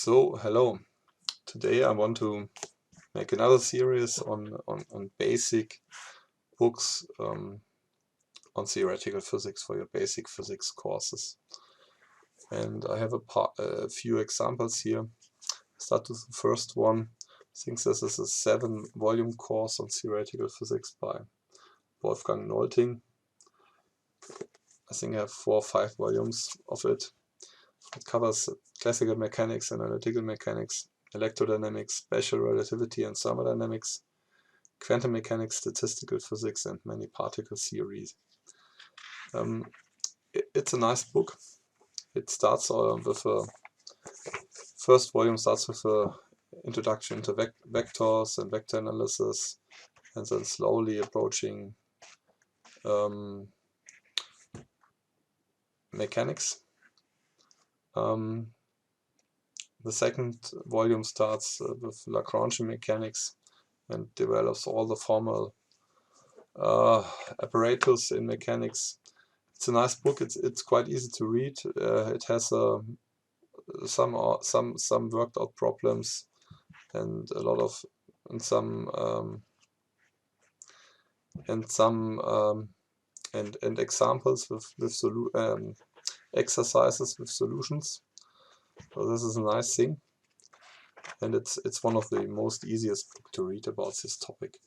So, hello. Today I want to make another series on basic books on theoretical physics for your basic physics courses. And I have a few examples here. Start with the first one. I think this is a 7-volume course on theoretical physics by Wolfgang Nolting. I think I have 4 or 5 volumes of it. It covers classical mechanics, analytical mechanics, electrodynamics, special relativity and thermodynamics, quantum mechanics, statistical physics, and many particle theories. It's a nice book. It starts with a first volume starts with a introduction to vectors and vector analysis, and then slowly approaching mechanics. The second volume starts with Lagrangian mechanics and develops all the formal apparatus in mechanics. It's a nice book. It's quite easy to read. It has some worked out problems and a lot of some examples with exercises with solutions. So this is a nice thing, and it's one of the most easiest book to read about this topic.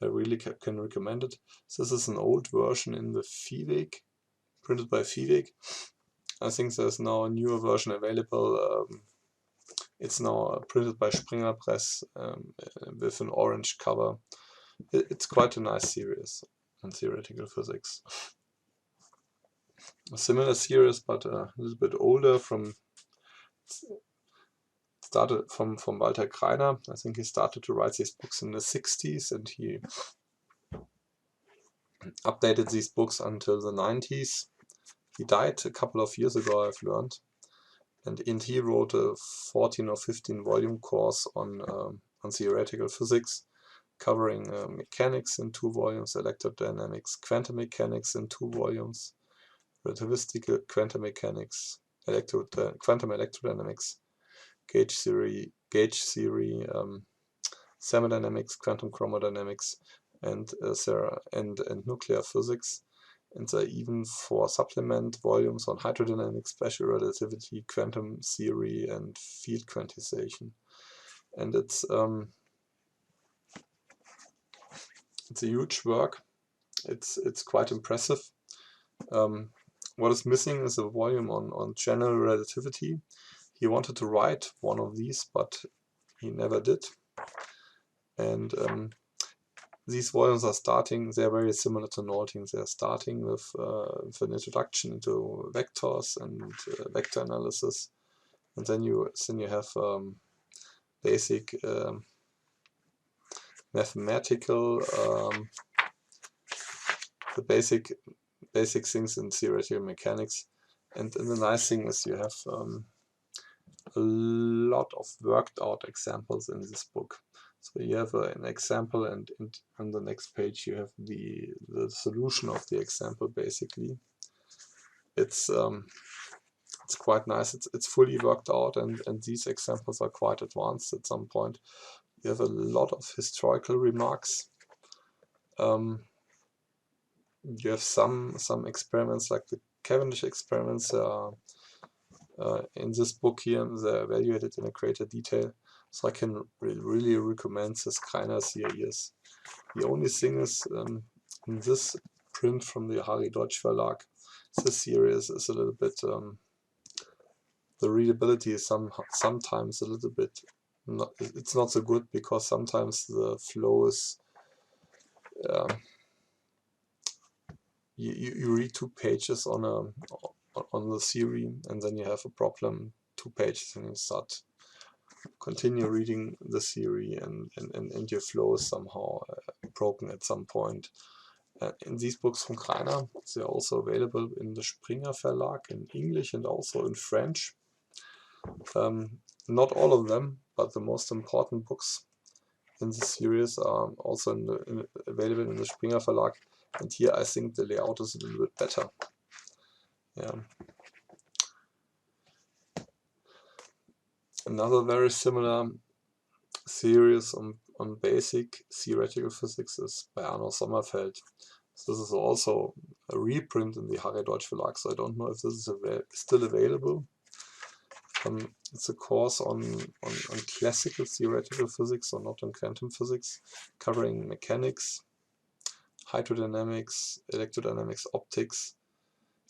I really can recommend it. This is an old version in the Viehweg, printed by Viehweg. I think there's now a newer version available. It's now printed by Springer Press with an orange cover. It's quite a nice series on theoretical physics. A similar series, but a little bit older, started from Walther Greiner. I think he started to write these books in the 60s, and he updated these books until the 90s. He died a couple of years ago, I've learned, and he wrote a 14 or 15 volume course on theoretical physics, covering mechanics in 2 volumes, electrodynamics, quantum mechanics in 2 volumes, relativistic quantum mechanics, quantum electrodynamics, gauge theory, thermodynamics, quantum chromodynamics, and nuclear physics. And there are even 4 supplement volumes on hydrodynamics, special relativity, quantum theory, and field quantization. And it's a huge work. It's quite impressive. What is missing is a volume on general relativity. He wanted to write one of these, but he never did. And these volumes are starting, they're very similar to Nolting. They're starting with an introduction into vectors and vector analysis. And then you have basic mathematical, the basic things in theoretical mechanics. And the nice thing is you have a lot of worked out examples in this book. So you have an example, and on the next page you have the solution of the example. Basically, it's quite nice. It's fully worked out, and these examples are quite advanced. At some point, you have a lot of historical remarks. You have some experiments like the Cavendish experiments. In this book here, they're evaluated in a greater detail. So I can really recommend this Greiner series. The only thing is, in this print from the Harry Deutsch Verlag, this series is a little bit, the readability is sometimes a little bit, it's not so good, because sometimes the flow is, you read 2 pages on the theory, and then you have a problem 2 pages, and you continue reading the theory, and your flow is somehow broken at some point. In these books from Greiner, they're also available in the Springer Verlag in English and also in French. Not all of them, but the most important books in the series are also available in the Springer Verlag. And here I think the layout is a little bit better. Yeah. Another very similar series on basic theoretical physics is by Arnold Sommerfeld. This is also a reprint in the Harry Deutsch Verlag, so I don't know if this is still available. It's a course on classical theoretical physics, so not on quantum physics, covering mechanics, hydrodynamics, electrodynamics, optics,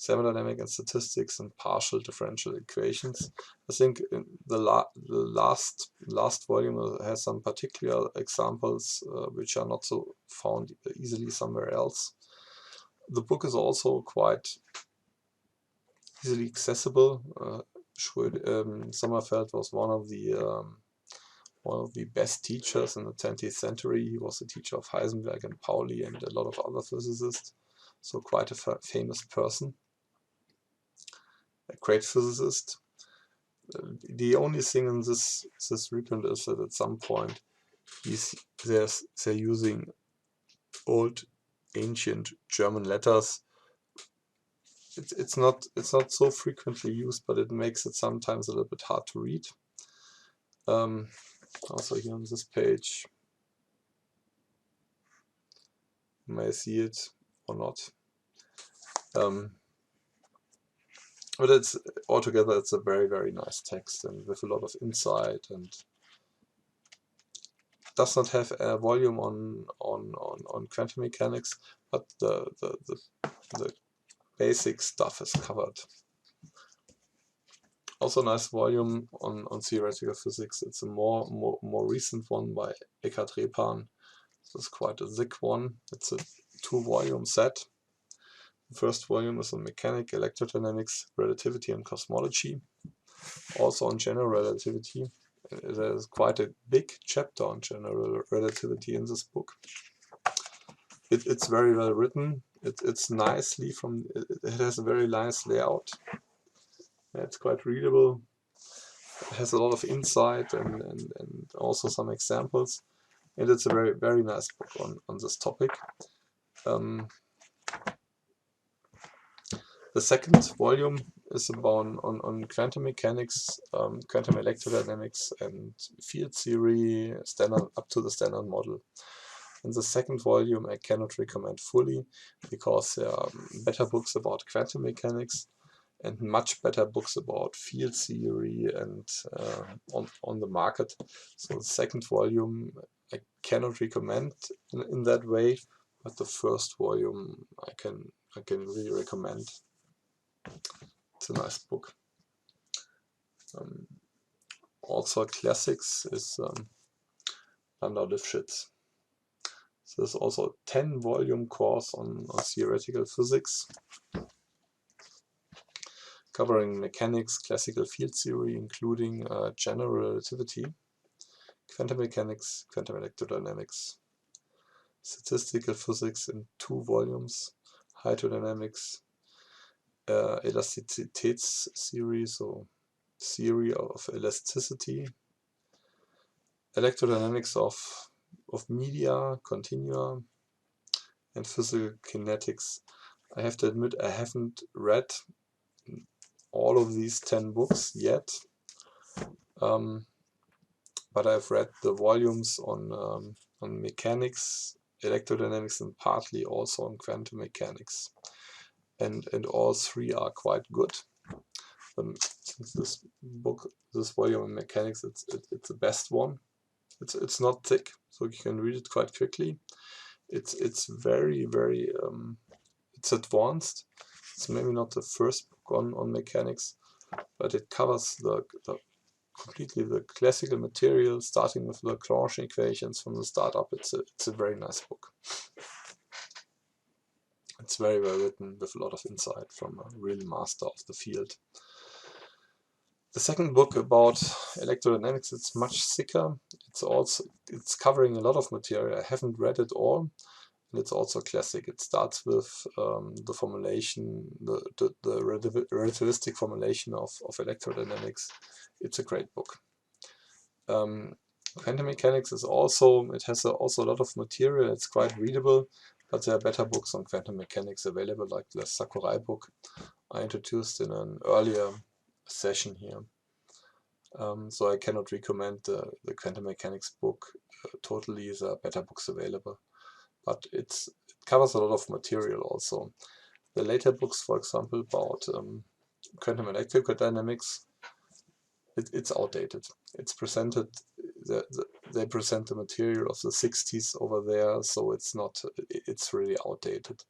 thermodynamics and statistics, and partial differential equations. I think in the last volume has some particular examples which are not so found easily somewhere else. The book is also quite easily accessible. Sommerfeld was one of the best teachers in the 20th century. He was a teacher of Heisenberg and Pauli and a lot of other physicists, so quite a famous person, a great physicist. The only thing in this reprint is that at some point they're using old ancient German letters. It's not so frequently used, but it makes it sometimes a little bit hard to read. Also here on this page, you may see it or not. But it's altogether it's a very, very nice text and with a lot of insight, and does not have a volume on quantum mechanics, but the basic stuff is covered. Also nice volume on theoretical physics. It's a more recent one by Eckhardt Rebhan. This is quite a thick one. It's a 2-volume set. The first volume is on mechanics, electrodynamics, relativity and cosmology. Also on general relativity. There's quite a big chapter on general relativity in this book. It's very well written. It's nicely it has a very nice layout. It's quite readable. It has a lot of insight and also some examples. And it's a very, very nice book on this topic. The second volume is about on quantum mechanics, quantum electrodynamics, and field theory, up to the standard model. And the second volume I cannot recommend fully, because there are better books about quantum mechanics and much better books about field theory and on the market. So the second volume I cannot recommend in that way, but the first volume I can really recommend. It's a nice book. Also classics is Landau Lifschitz. So there's also a 10-volume course on theoretical physics, covering mechanics, classical field theory, including general relativity, quantum mechanics, quantum electrodynamics, statistical physics in 2 volumes, hydrodynamics, Elasticitätstheory, so theory of elasticity, electrodynamics of media, continua, and physical kinetics. I have to admit I haven't read all of these 10 books yet, but I've read the volumes on mechanics, electrodynamics, and partly also on quantum mechanics, and all 3 are quite good. Since this volume on mechanics, it's the best one. It's not thick, so you can read it quite quickly. It's very, very it's advanced. It's maybe not the first book on mechanics, but it covers completely the classical material, starting with the Lagrangian equations from the start up. It's a very nice book. It's very well written with a lot of insight from a real master of the field. The second book about electrodynamics, it's much thicker. It's covering a lot of material. I haven't read it all, and it's also classic. It starts with the formulation, the relativistic formulation of electrodynamics. It's a great book. Quantum mechanics is also a lot of material. It's quite readable, but there are better books on quantum mechanics available, like the Sakurai book I introduced in an earlier session here. So I cannot recommend the quantum mechanics book totally. There are better books available, but it covers a lot of material also. The later books, for example, about quantum electrical dynamics, it's outdated. It's presented, they present the material of the 60s over there, so it's really outdated.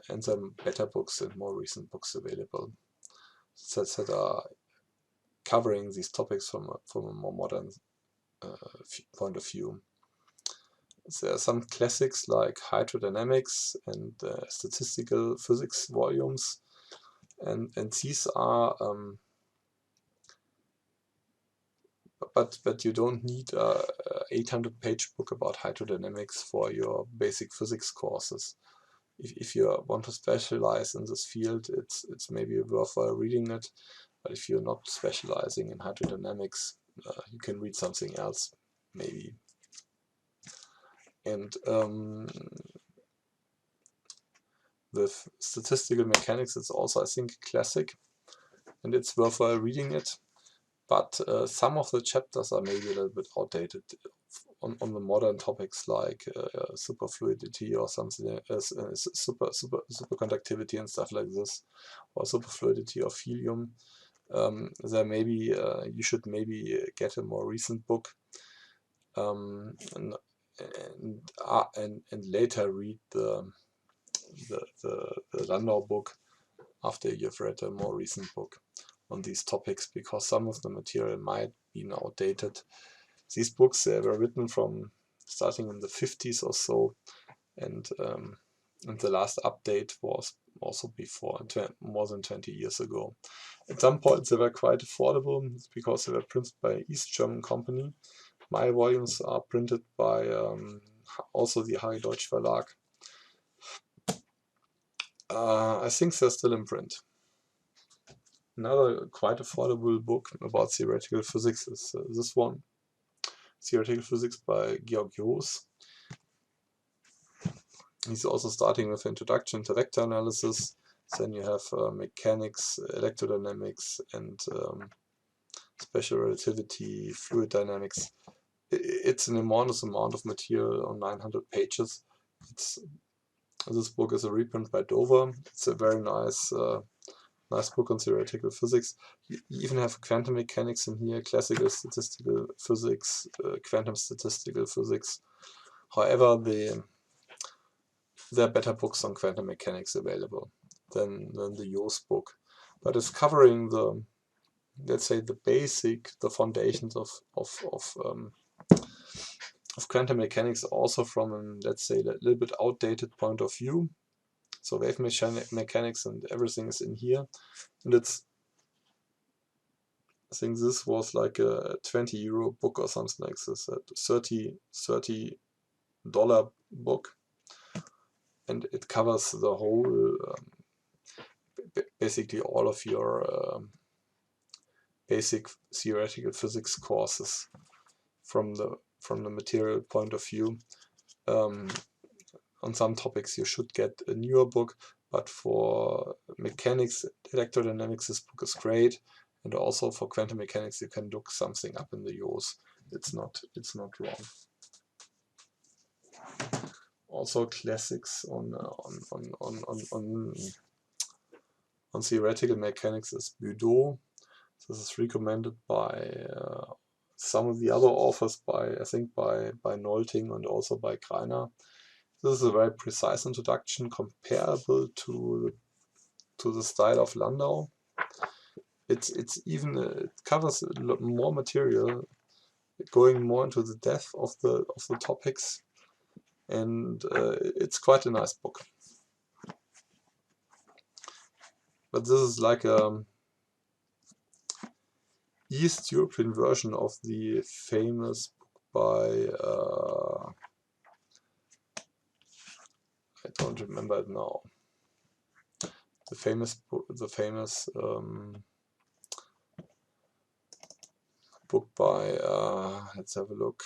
And there are better books and more recent books available that are covering these topics from a more modern point of view. There are some classics like hydrodynamics and statistical physics volumes, and these are but you don't need a 800-page book about hydrodynamics for your basic physics courses. If you want to specialize in this field, it's maybe worthwhile reading it. But if you're not specializing in hydrodynamics, you can read something else, maybe. And with statistical mechanics, it's also, I think, classic, and it's worthwhile reading it. But some of the chapters are maybe a little bit outdated on the modern topics like superfluidity or something, superconductivity and stuff like this, or superfluidity of helium. There maybe you should maybe get a more recent book and later read the Landau book after you've read a more recent book on these topics, because some of the material might be outdated. These books, they were written from starting in the 50s or so, and the last update was also before, more than 20 years ago. At some point they were quite affordable because they were printed by an East German company. My volumes are printed by also the Harry Deutsch Verlag. I think they're still in print. Another quite affordable book about theoretical physics is this one, Theoretical Physics by Georg Joos. He's also starting with Introduction to Vector Analysis. Then you have mechanics, electrodynamics, and special relativity, fluid dynamics. It's an enormous amount of material on 900 pages. This book is a reprint by Dover. It's a very nice book on theoretical physics. You even have quantum mechanics in here, classical statistical physics, quantum statistical physics. However, there are better books on quantum mechanics available than the Joos book. But it's covering the, let's say, the foundations of quantum mechanics, also from an, let's say, a little bit outdated point of view. So wave mechanics and everything is in here, and it's, I think this was like a 20 euro book or something like this, a $30 book, and it covers the whole, basically all of your basic theoretical physics courses from the material point of view. On some topics you should get a newer book, but for mechanics, electrodynamics, this book is great, and also for quantum mechanics you can look something up in the Joos. It's not wrong. Also classics on theoretical mechanics is Budo. This is recommended by some of the other authors, I think by Nolting and also by Greiner. This is a very precise introduction, comparable to the style of Landau. It covers a lot more material, going more into the depth of the topics, and it's quite a nice book. But this is like a East European version of the famous book by I don't remember it now. The famous book by let's have a look.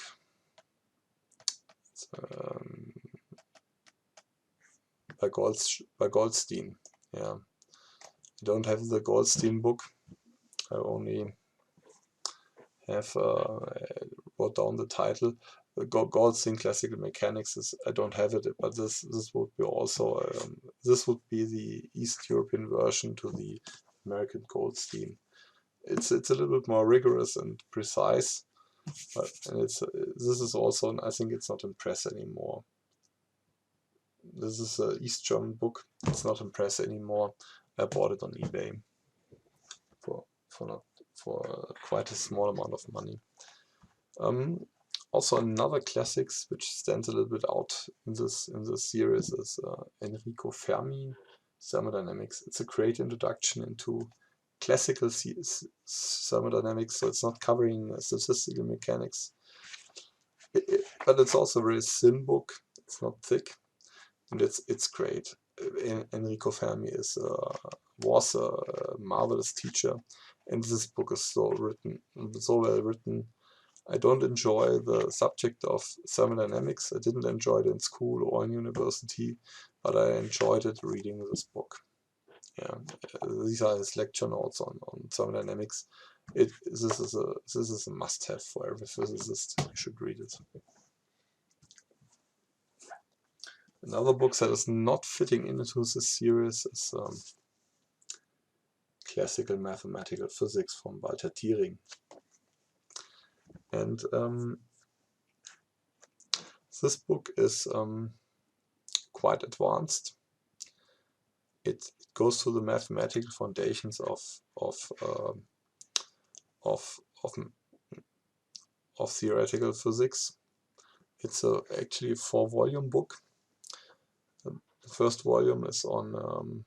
By Goldstein. Yeah, I don't have the Goldstein book. I only have wrote down the title. Goals in Classical Mechanics is, I don't have it, but this would be also this would be the East European version to the American Goldstein. It's a little bit more rigorous and precise, but and this is also, I think it's not in press anymore. This is an East German book. It's not in press anymore. I bought it on eBay for quite a small amount of money. Also another classics which stands a little bit out in this series is Enrico Fermi, Thermodynamics. It's a great introduction into classical thermodynamics, so it's not covering statistical mechanics, but it's also a very thin book. It's not thick, and it's great. Enrico Fermi was a marvelous teacher, and this book is so well written. I don't enjoy the subject of thermodynamics. I didn't enjoy it in school or in university, but I enjoyed it reading this book. Yeah, these are his lecture notes on thermodynamics. This is a must-have for every physicist. You should read it. Another book that is not fitting into this series is Classical Mathematical Physics from Walther Thirring. And this book is quite advanced. It goes through the mathematical foundations of theoretical physics. It's actually a 4-volume book. The first volume is on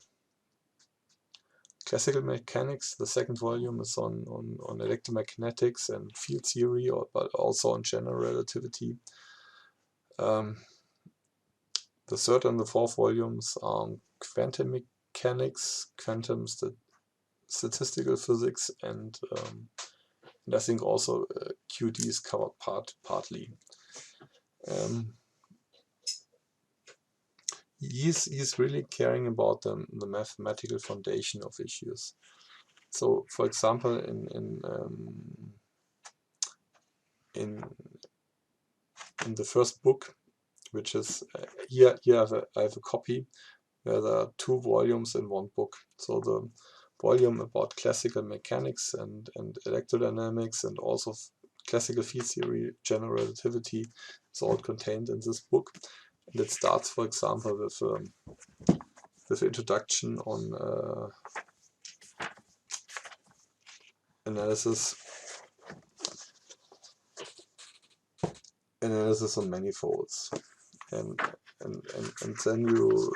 classical mechanics. The second volume is on electromagnetics and field theory, but also on general relativity. The third and the fourth volumes are on quantum mechanics, quantum statistical physics, and I think also QD is covered partly. He's really caring about the mathematical foundation of issues. So, for example, in the first book, which is here I have a copy where there are 2 volumes in one book. So the volume about classical mechanics and electrodynamics and also classical field theory, general relativity is all contained in this book. And it starts, for example, with introduction on analysis on manifolds, and then you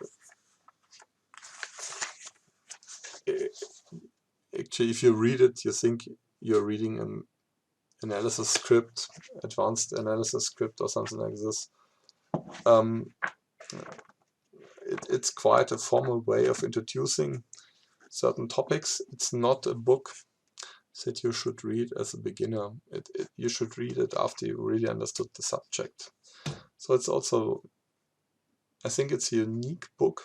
actually, if you read it, you think you're reading an analysis script, advanced analysis script or something like this. It's quite a formal way of introducing certain topics. It's not a book that you should read as a beginner. You should read it after you really understood the subject. So it's also, I think it's a unique book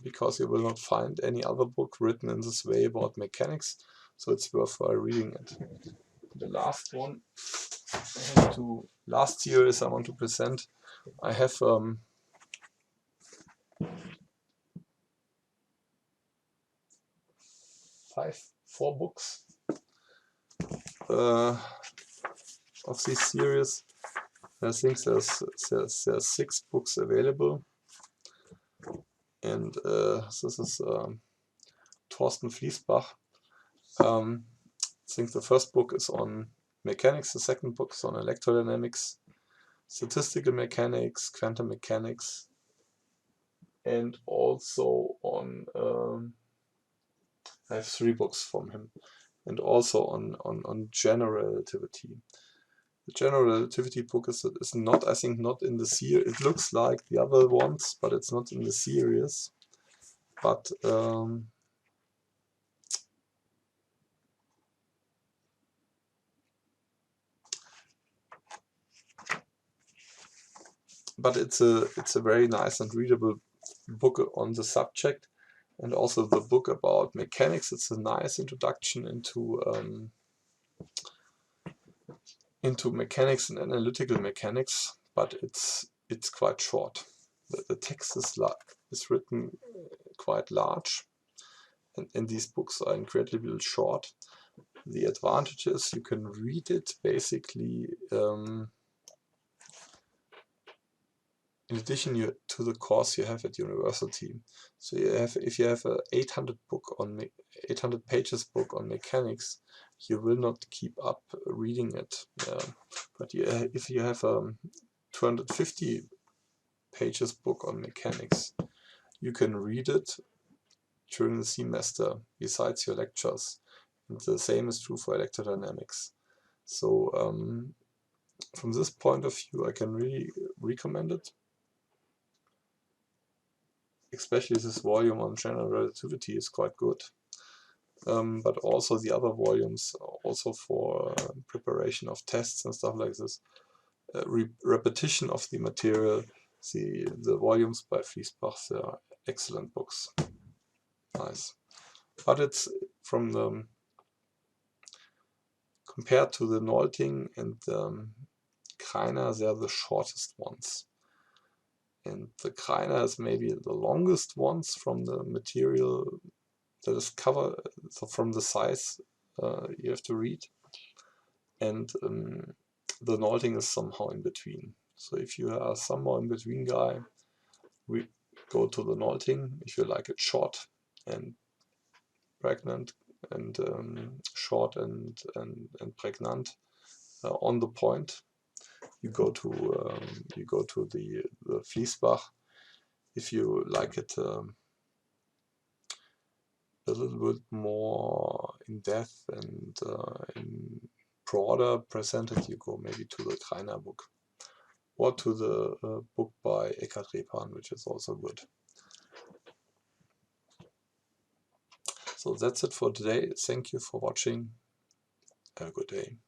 because you will not find any other book written in this way about mechanics. So it's worthwhile reading it. The last one, last series I want to present, I have 4 books of this series. I think there's 6 books available, and this is Torsten Fliessbach. I think the first book is on mechanics, the second book is on electrodynamics, statistical mechanics, quantum mechanics, and also on I have 3 books from him, and also on general relativity. The general relativity book is not, I think, not in the series. It looks like the other ones, but it's not in the series. But it's a very nice and readable book on the subject, and also the book about mechanics. It's a nice introduction into into mechanics and analytical mechanics, but it's quite short. The text is written quite large, and these books are incredibly short. The advantage is you can read it basically in addition to the course you have at university. So if you have a 800 pages book on mechanics, you will not keep up reading it. But if you have a 250 pages book on mechanics, you can read it during the semester besides your lectures. And the same is true for electrodynamics. So from this point of view, I can really recommend it. Especially this volume on general relativity is quite good. But also the other volumes, also for preparation of tests and stuff like this, repetition of the material, the volumes by Fliessbach, they are excellent books. Nice. But it's from the, compared to the Nolting and Greiner, they are the shortest ones. And the Greiner is maybe the longest ones from the material that is covered, so from the size you have to read. And the Nolting is somehow in between. So if you are somehow in between guy, we go to the Nolting. If you like it short and pregnant and short and pregnant, on the point, you go to the Fliessbach. If you like it a little bit more in depth and in broader presented, you go maybe to the Greiner book or to the book by Eckhardt Rebhan, which is also good. So that's it for today. Thank you for watching. Have a good day.